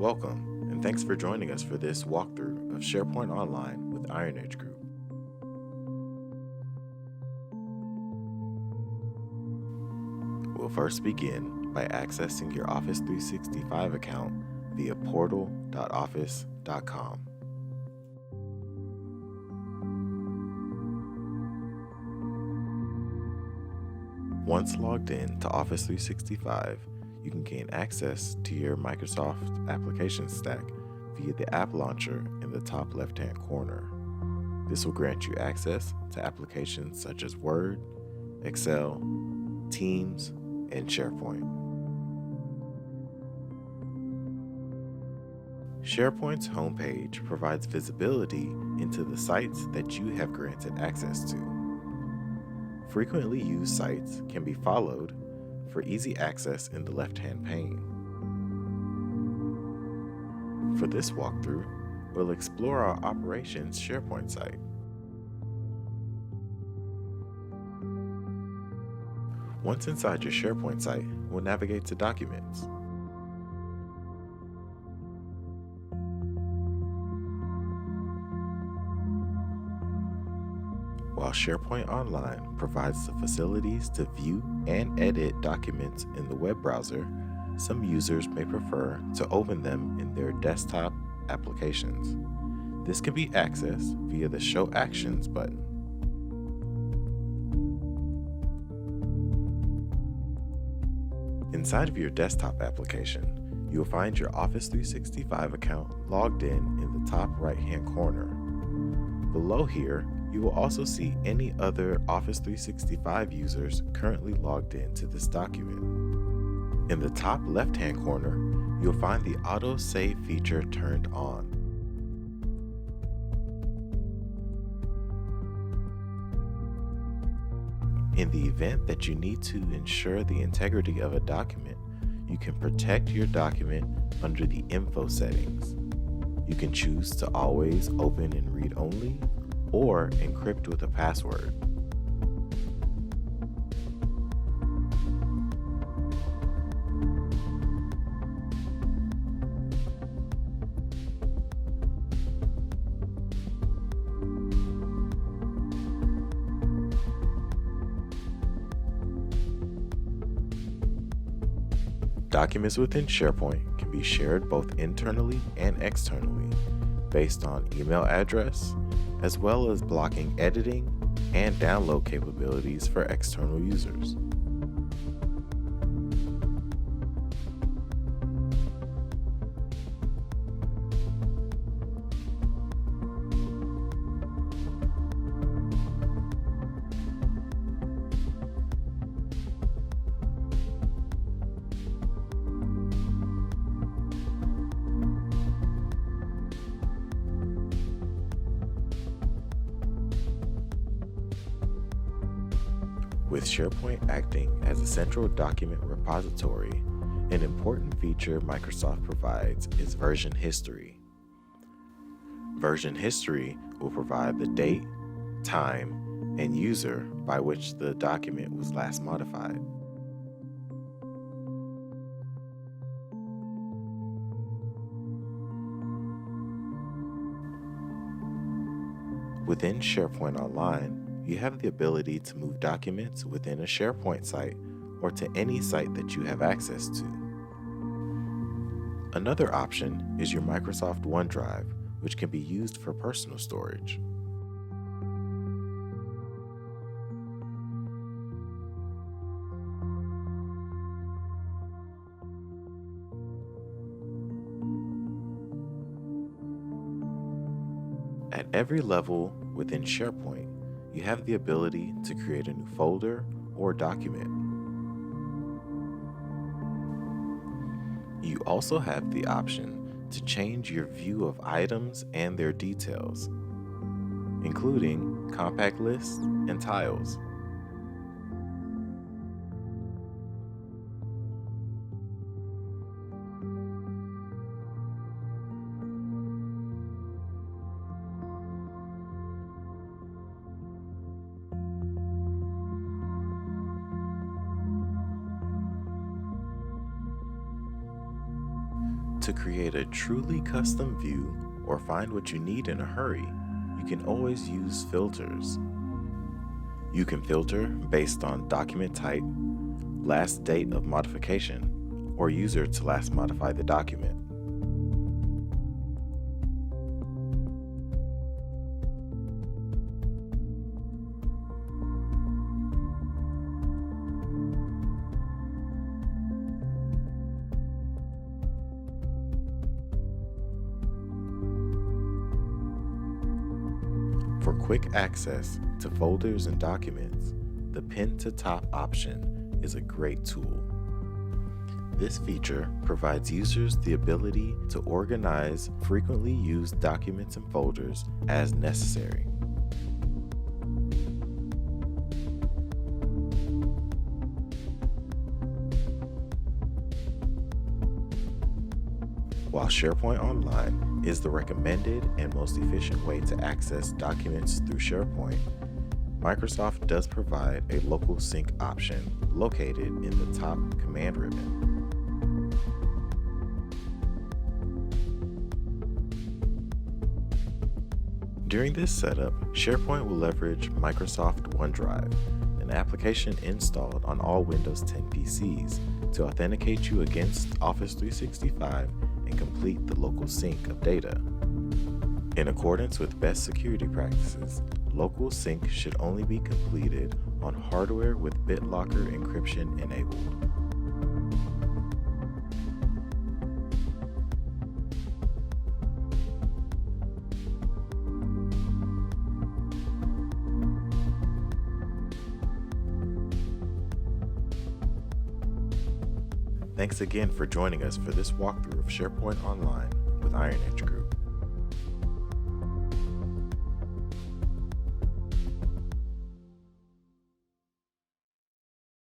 Welcome, and thanks for joining us for this walkthrough of SharePoint Online with IronEdge Group. We'll first begin by accessing your Office 365 account via portal.office.com. Once logged in to Office 365, you can gain access to your Microsoft application stack via the app launcher in the top left-hand corner. This will grant you access to applications such as Word, Excel, Teams, and SharePoint. SharePoint's homepage provides visibility into the sites that you have granted access to. Frequently used sites can be followed for easy access in the left-hand pane. For this walkthrough, we'll explore our Operations SharePoint site. Once inside your SharePoint site, we'll navigate to Documents. While SharePoint Online provides the facilities to view and edit documents in the web browser, some users may prefer to open them in their desktop applications. This can be accessed via the Show Actions button. Inside of your desktop application, you'll find your Office 365 account logged in the top right-hand corner. Below here, you will also see any other Office 365 users currently logged into this document. In the top left-hand corner, you'll find the Auto Save feature turned on. In the event that you need to ensure the integrity of a document, you can protect your document under the Info settings. You can choose to always open and read only, or encrypt with a password. Documents within SharePoint can be shared both internally and externally based on email address, as well as blocking editing and download capabilities for external users. With SharePoint acting as a central document repository, an important feature Microsoft provides is version history. Version history will provide the date, time, and user by which the document was last modified. Within SharePoint Online, you have the ability to move documents within a SharePoint site or to any site that you have access to. Another option is your Microsoft OneDrive, which can be used for personal storage. At every level within SharePoint, you have the ability to create a new folder or document. You also have the option to change your view of items and their details, including compact lists and tiles. to create a truly custom view or find what you need in a hurry, you can always use filters. You can filter based on document type, last date of modification, or user to last modify the document. For quick access to folders and documents, the Pin to Top option is a great tool. This feature provides users the ability to organize frequently used documents and folders as necessary. While SharePoint Online is the recommended and most efficient way to access documents through SharePoint, Microsoft does provide a local sync option located in the top command ribbon. During this setup, SharePoint will leverage Microsoft OneDrive, an application installed on all Windows 10 PCs, to authenticate you against Office 365 and complete the local sync of data. In accordance with best security practices, local sync should only be completed on hardware with BitLocker encryption enabled. Thanks again for joining us for this walkthrough of SharePoint Online with IronEdge Group.